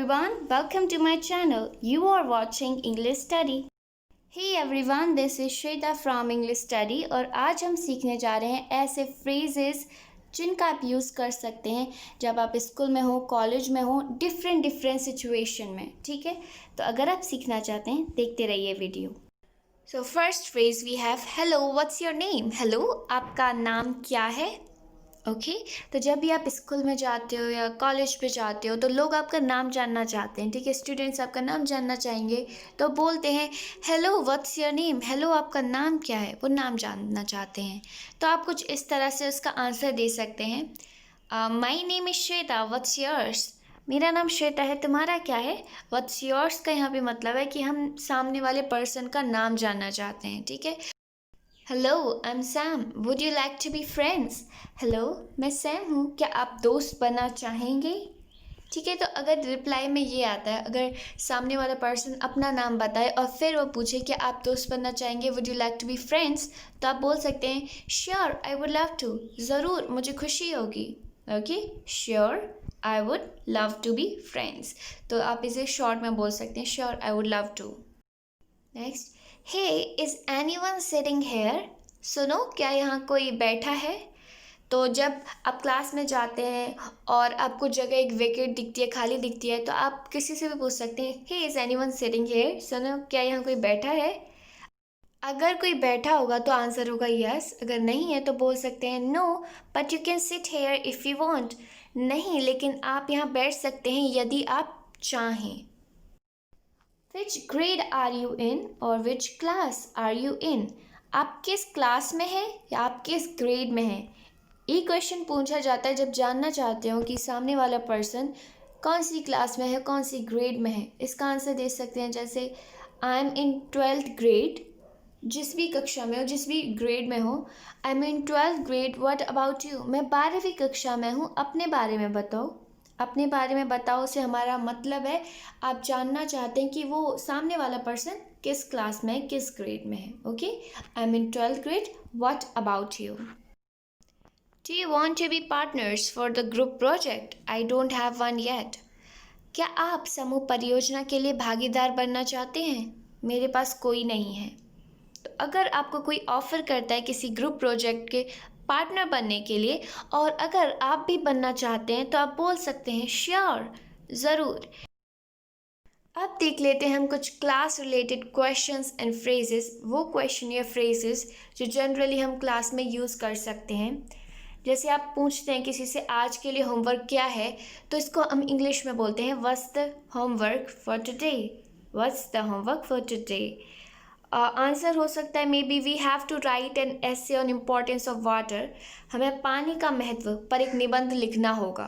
everyone, welcome to my channel. You are watching English Study. Hey everyone, this is Shweta from English Study और आज हम सीखने जा रहे हैं ऐसे phrases जिनका आप यूज़ कर सकते हैं जब आप स्कूल में हो, कॉलेज में हो, डिफरेंट सिचुएशन में, ठीक है। तो अगर आप सीखना चाहते हैं देखते रहिए video. So first phrase we have hello, what's your name. Hello, आपका नाम क्या है। ओके तो जब भी आप स्कूल में जाते हो या कॉलेज पे जाते हो तो लोग आपका नाम जानना चाहते हैं, ठीक है। स्टूडेंट्स आपका नाम जानना चाहेंगे तो बोलते हैं hello what's your name. Hello, आपका नाम क्या है, वो नाम जानना चाहते हैं। तो आप कुछ इस तरह से उसका आंसर दे सकते हैं। My name is Shweta, what's yours. मेरा नाम श्वेता है, तुम्हारा क्या है। व्हाट्स योर्स का यहाँ पे मतलब है कि हम सामने वाले पर्सन का नाम जानना चाहते हैं, ठीक है। Hello, I am Sam, would you like to be friends. Hello, मैं सैम हूँ, क्या आप दोस्त बनना चाहेंगे। ठीक है, तो अगर रिप्लाई में ये आता है, अगर सामने वाला पर्सन अपना नाम बताए और फिर वो पूछे कि आप दोस्त बनना चाहेंगे, would you like to be friends, तो आप बोल सकते हैं sure I would love to, ज़रूर मुझे खुशी होगी। Okay, sure I would love to be friends. तो आप इसे शॉर्ट में बोल सकते हैं sure I would love to. Next, hey is anyone sitting here. सुनो, क्या यहाँ कोई बैठा है। तो जब आप क्लास में जाते हैं और आपको जगह एक वेकेट दिखती है, खाली दिखती है, तो आप किसी से भी पूछ सकते हैं हे इज़ एनीवन सिटिंग हेयर। सुनो, क्या यहाँ कोई बैठा है। अगर कोई बैठा होगा तो आंसर होगा यस, अगर नहीं है तो बोल सकते हैं no but you can sit here if you want. नहीं, लेकिन आप यहाँ बैठ सकते हैं यदि आप चाहें। Which grade are you in और which class are you in. आप किस क्लास में हैं या आप किस ग्रेड में हैं। ये क्वेश्चन पूछा जाता है जब जानना चाहते हो कि सामने वाला पर्सन कौन सी क्लास में है, कौन सी ग्रेड में है। इसका आंसर दे सकते हैं जैसे आई एम इन 12th ग्रेड, जिस भी कक्षा में हो, जिस भी ग्रेड में हो। आई am in 12th grade, what about you. मैं 12वीं कक्षा में हूँ, अपने बारे में बताओ। अपने बारे में बताओ से हमारा मतलब है आप जानना चाहते हैं कि वो सामने वाला पर्सन किस क्लास में है, किस ग्रेड में है। Okay, I am in 12th grade, what about you. Do you want to be partners for the group project. I don't have one yet. क्या आप समूह परियोजना के लिए भागीदार बनना चाहते हैं। मेरे पास कोई नहीं है। तो अगर आपको कोई ऑफ़र करता है किसी ग्रुप प्रोजेक्ट के पार्टनर बनने के लिए और अगर आप भी बनना चाहते हैं तो आप बोल सकते हैं श्योर, ज़रूर। अब देख लेते हैं हम कुछ class related questions and phrases, वो क्वेश्चन या फ्रेजेस जो जनरली हम क्लास में यूज़ कर सकते हैं। जैसे आप पूछते हैं किसी से आज के लिए होमवर्क क्या है, तो इसको हम इंग्लिश में बोलते हैं what's the homework for today. What's the homework for today. Answer हो सकता है maybe we have to write an essay on importance of water. हमें पानी का महत्व पर एक निबंध लिखना होगा।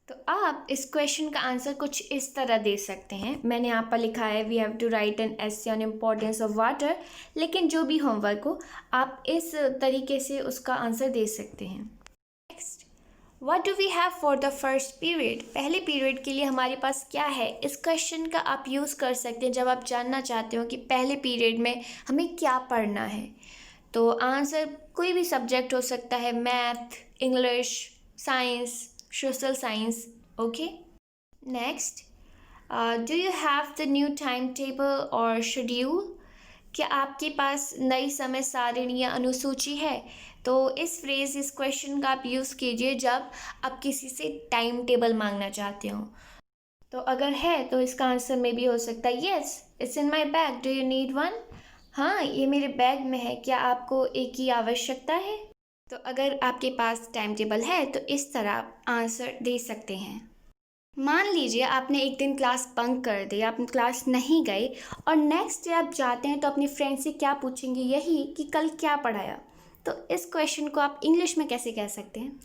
तो आप इस क्वेश्चन का आंसर कुछ इस तरह दे सकते हैं। मैंने यहाँ पर लिखा है we have to write an essay on importance of water, लेकिन जो भी होमवर्क हो आप इस तरीके से उसका आंसर दे सकते हैं। Next, what do we have for the first period. पहले पीरियड के लिए हमारे पास क्या है। इस क्वेश्चन का आप यूज़ कर सकते हैं जब आप जानना चाहते हो कि पहले पीरियड में हमें क्या पढ़ना है। तो आंसर कोई भी सब्जेक्ट हो सकता है, math, English, science, social science. Okay, next, do you have the new time table और शेड्यूल। क्या आपके पास नई समय सारिणी या अनुसूची है। तो इस फ्रेज़, इस क्वेश्चन का आप यूज़ कीजिए जब आप किसी से टाइम टेबल मांगना चाहते हो। तो अगर है तो इसका आंसर में भी हो सकता है yes it's in my bag, do you need one. हाँ, ये मेरे बैग में है, क्या आपको एक की आवश्यकता है। तो अगर आपके पास टाइम टेबल है तो इस तरह आप आंसर दे सकते हैं। मान लीजिए आपने एक दिन क्लास बंक कर दी, आप क्लास नहीं गए और नेक्स्ट डे आप जाते हैं तो अपनी फ्रेंड से क्या पूछेंगे, यही कि कल क्या पढ़ाया। तो इस क्वेश्चन को आप इंग्लिश में कैसे कह सकते हैं।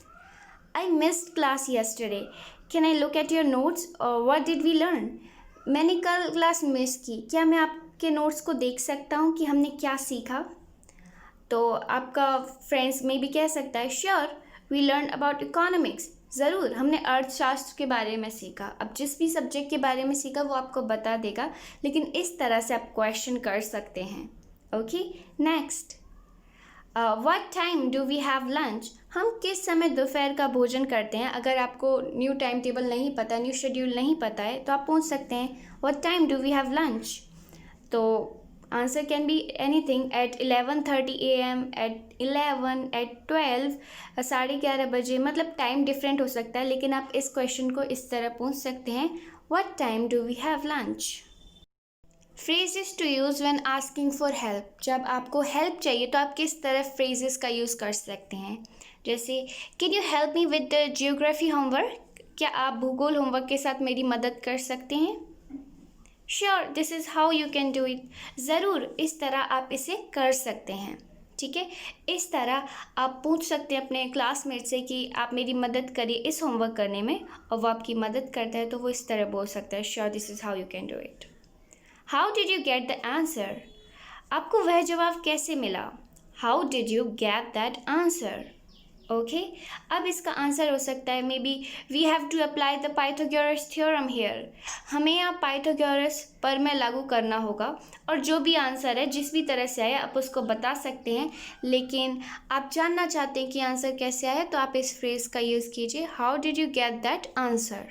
I missed class yesterday, can I look at your notes और व्हाट डिड वी लर्न। मैंने कल क्लास मिस की, क्या मैं आपके नोट्स को देख सकता हूँ कि हमने क्या सीखा। तो आपका फ्रेंड्स में भी कह सकता है sure we learn about economics, ज़रूर हमने अर्थशास्त्र के बारे में सीखा। अब जिस भी सब्जेक्ट के बारे में सीखा वो आपको बता देगा, लेकिन इस तरह से आप क्वेश्चन कर सकते हैं। Okay, next, what time do we have lunch, हम किस समय दोपहर का भोजन करते हैं। अगर आपको न्यू टाइम टेबल नहीं पता, न्यू शेड्यूल नहीं पता है, तो आप पूछ सकते हैं what time do we have lunch. तो answer can be anything, at 11:30 AM, at 11, at 12, 11:30 बजे, मतलब टाइम डिफरेंट हो सकता है, लेकिन आप इस क्वेश्चन को इस तरह पूछ सकते हैं what time do we have lunch. Phrases to use when asking for help, जब आपको हेल्प चाहिए तो आप किस तरह फ्रेजेस का यूज़ कर सकते हैं। जैसे can you help me with the geography homework, क्या आप भूगोल होमवर्क के साथ मेरी मदद कर सकते हैं। Sure, this is how you can do it, ज़रूर, इस तरह आप इसे कर सकते हैं। ठीक है, इस तरह आप पूछ सकते हैं अपने क्लासमेट से कि आप मेरी मदद करिए इस होमवर्क करने में, और वो आपकी मदद करता है तो वो इस तरह बोल सकता है sure, this is how you can do it. How did you get the answer, आपको वह जवाब कैसे मिला। How did you get that answer. Okay, अब इसका आंसर हो सकता है maybe we have to apply the Pythagoras theorem here, हमें यहाँ पाइथागोरस पर में लागू करना होगा। और जो भी आंसर है जिस भी तरह से आया आप उसको बता सकते हैं, लेकिन आप जानना चाहते हैं कि आंसर कैसे आया तो आप इस फ्रेज़ का यूज़ कीजिए, how did you get that answer.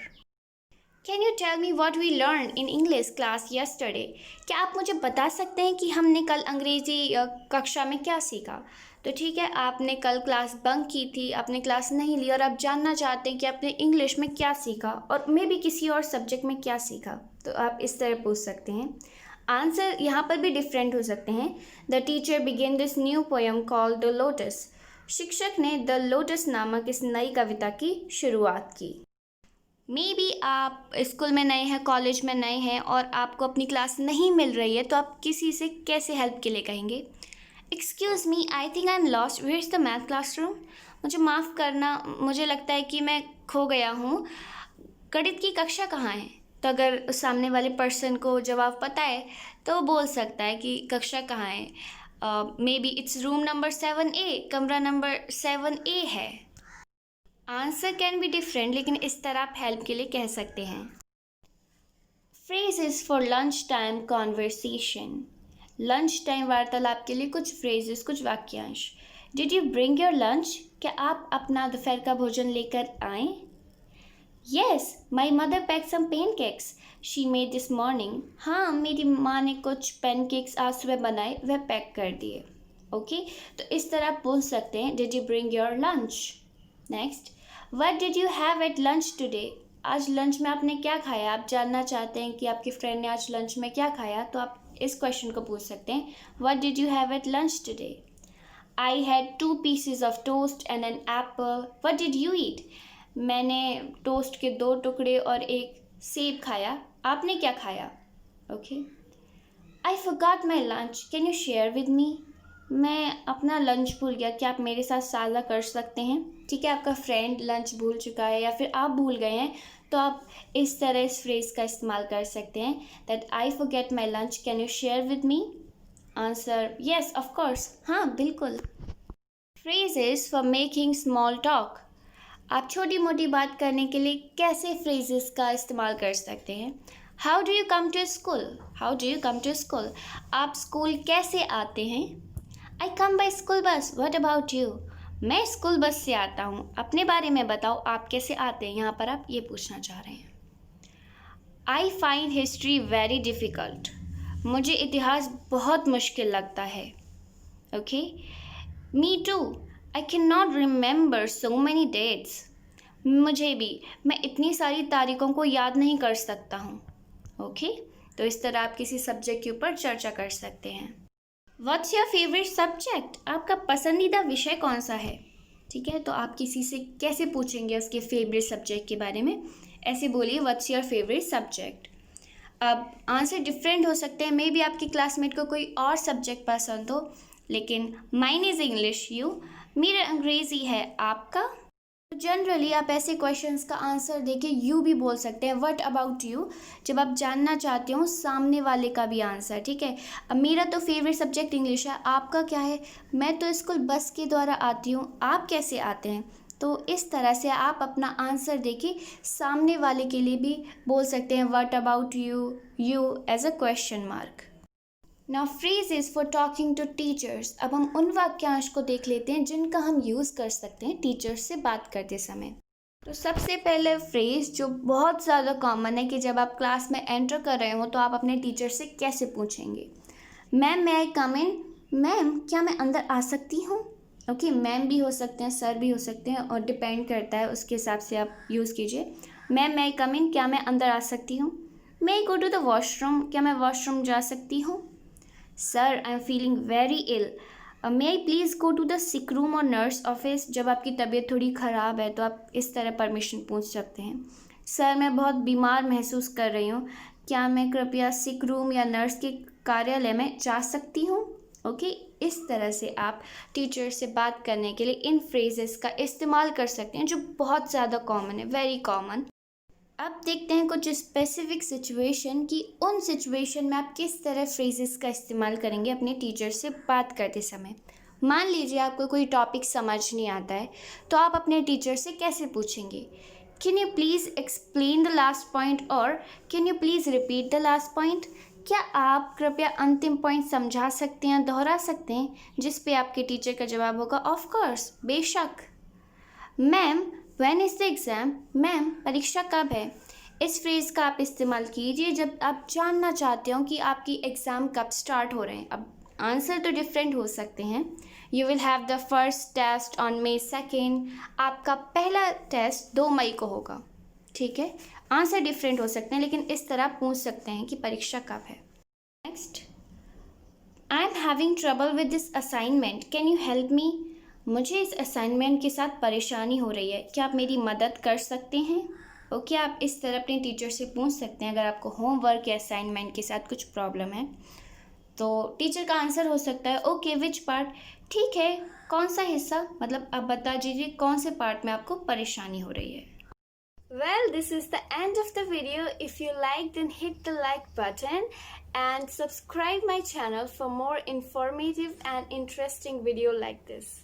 Can you tell me what we learn in English class yesterday, क्या आप मुझे बता सकते हैं कि हमने कल अंग्रेज़ी कक्षा में क्या सीखा। तो ठीक है, आपने कल क्लास बंक की थी, आपने क्लास नहीं ली और आप जानना चाहते हैं कि आपने इंग्लिश में क्या सीखा और मे बी किसी और सब्जेक्ट में क्या सीखा, तो आप इस तरह पूछ सकते हैं। आंसर यहाँ पर भी डिफरेंट हो सकते हैं। The teacher begin this new poem called the lotus, शिक्षक ने द लोटस नामक इस नई कविता की शुरुआत की। मे बी आप स्कूल में नए हैं, कॉलेज में नए हैं और आपको अपनी क्लास नहीं मिल रही है, तो आप किसी से कैसे हेल्प के लिए कहेंगे। Excuse me, I think I am lost, where is the math classroom, मुझे माफ़ करना, मुझे लगता है कि मैं खो गया हूँ, गणित की कक्षा कहाँ है। तो अगर उस सामने वाले पर्सन को जवाब पता है तो वो बोल सकता है कि कक्षा कहाँ है, may be it's room number 7A, कमरा नंबर 7A है। आंसर कैन बी डिफरेंट, लेकिन इस तरह आप हेल्प के लिए कह सकते हैं। Phrases for lunch time conversation, lunch time वार्तालाप के लिए कुछ फ्रेजेस, कुछ वाक्यांश। Did you bring your lunch, क्या आप अपना दोपहर का भोजन लेकर आएँ। Yes, my mother pack some pancakes she made this morning, हाँ मेरी माँ ने कुछ पेनकेक्स आज सुबह बनाए, वह पैक कर दिए। ओके, तो इस तरह आप बोल सकते हैं did you bring your lunch. Next, what did you have at lunch today, आज लंच में आपने क्या खाया। आप जानना चाहते हैं कि आपकी फ्रेंड ने आज लंच में क्या खाया, तो आप इस क्वेश्चन को पूछ सकते हैं what did you have at lunch today. I had 2 pieces of toast and an apple, what did you eat, मैंने टोस्ट के 2 टुकड़े और एक सेब खाया, आपने क्या खाया। Okay, I forgot my lunch, can you share with me, मैं अपना लंच भूल गया, क्या आप मेरे साथ साझा कर सकते हैं। ठीक है, आपका फ्रेंड लंच भूल चुका है या फिर आप भूल गए हैं, तो आप इस तरह इस फ्रेज़ का इस्तेमाल कर सकते हैं that I forget my lunch, can you share with me. Answer yes of course, हाँ बिल्कुल। Phrases for making small talk, आप छोटी मोटी बात करने के लिए कैसे फ्रेजेस का इस्तेमाल कर सकते हैं। How do you come to school, how do you come to school, आप स्कूल कैसे आते हैं। I come by school bus, what about you, मैं स्कूल बस से आता हूँ, अपने बारे में बताओ आप कैसे आते हैं, यहाँ पर आप ये पूछना चाह रहे हैं। I find history very difficult, मुझे इतिहास बहुत मुश्किल लगता है। Okay, me too, I can not remember so many dates, मुझे भी, मैं इतनी सारी तारीखों को याद नहीं कर सकता हूँ। ओके, तो इस तरह आप किसी सब्जेक्ट के ऊपर चर्चा कर सकते हैं। व्हाट्स योर फेवरेट सब्जेक्ट, आपका पसंदीदा विषय कौन सा है। ठीक है, तो आप किसी से कैसे पूछेंगे उसके फेवरेट सब्जेक्ट के बारे में, ऐसे बोलिए व्हाट्स योर फेवरेट सब्जेक्ट। अब आंसर डिफरेंट हो सकते हैं, मे बी आपकी क्लासमेट को कोई और सब्जेक्ट पसंद हो, लेकिन माइन इज़ इंग्लिश, यू, मेरा अंग्रेज़ी है, आपका। जनरली आप ऐसे क्वेश्चंस का आंसर देके यू भी बोल सकते हैं, व्हाट अबाउट यू, जब आप जानना चाहते हो सामने वाले का भी आंसर। ठीक है, अब मेरा तो फेवरेट सब्जेक्ट इंग्लिश है, आपका क्या है, मैं तो स्कूल बस के द्वारा आती हूँ, आप कैसे आते हैं। तो इस तरह से आप अपना आंसर देके सामने वाले के लिए भी बोल सकते हैं what about you, use as a question mark. Now phrases for talking to teachers. अब हम उन वाक्यांश को देख लेते हैं जिनका हम यूज़ कर सकते हैं टीचर्स से बात करते समय। तो सबसे पहले फ्रेज जो बहुत ज़्यादा कॉमन है कि जब आप क्लास में एंटर कर रहे हो तो आप अपने टीचर से कैसे पूछेंगे, मैम मे आई कम इन, मैम क्या मैं अंदर आ सकती हूँ। ओके, मैम भी हो सकते हैं, सर भी हो सकते हैं, और डिपेंड करता है, उसके हिसाब से आप यूज़ कीजिए। मैम मे आई कम इन, क्या मैं अंदर आ सकती हूँ। May I go to the washroom, क्या मैं वॉशरूम जा सकती हूँ। Sir I am feeling very ill, may I please go to the sick room और नर्स ऑफिस। जब आपकी तबीयत थोड़ी ख़राब है तो आप इस तरह परमिशन पूछ सकते हैं। सर मैं बहुत बीमार महसूस कर रही हूँ, क्या मैं कृपया सिक रूम या नर्स के कार्यालय में जा सकती हूँ। ओके, इस तरह से आप टीचर से बात करने के लिए इन फ्रेजेस का इस्तेमाल कर सकते हैं जो बहुत ज़्यादा कॉमन है, वेरी कॉमन। अब देखते हैं कुछ स्पेसिफिक सिचुएशन कि उन सिचुएशन में आप किस तरह फ्रेजेस का इस्तेमाल करेंगे अपने टीचर से बात करते समय। मान लीजिए आपको कोई टॉपिक समझ नहीं आता है तो आप अपने टीचर से कैसे पूछेंगे, can you please explain the last point, और can you please repeat the last point. क्या आप कृपया अंतिम पॉइंट समझा सकते हैं, दोहरा सकते हैं, जिस पे आपके टीचर का जवाब होगा ऑफ कोर्स, बेशक। Ma'am when is the exam, ma'am परीक्षा कब है। इस फ्रेज़ का आप इस्तेमाल कीजिए जब आप जानना चाहते हो कि आपकी एग्ज़ाम कब स्टार्ट हो रहे हैं। अब आंसर तो डिफरेंट हो सकते हैं। You will have the first test on May 2, आपका पहला टेस्ट 2 मई को होगा, ठीक है। आंसर डिफरेंट हो सकते हैं लेकिन इस तरह पूछ सकते हैं कि परीक्षा कब है। Next, I am having trouble with this assignment, can you help me. मुझे इस असाइनमेंट के साथ परेशानी हो रही है, क्या आप मेरी मदद कर सकते हैं। ओके, आप इस तरह अपने टीचर से पूछ सकते हैं अगर आपको होमवर्क या असाइनमेंट के साथ कुछ प्रॉब्लम है। तो टीचर का आंसर हो सकता है ओके विच पार्ट, ठीक है कौन सा हिस्सा, मतलब आप बता दीजिए कौन से पार्ट में आपको परेशानी हो रही है। Well, this is the end of the video. If you liked, then hit the like button and subscribe my channel for more informative and interesting video like this.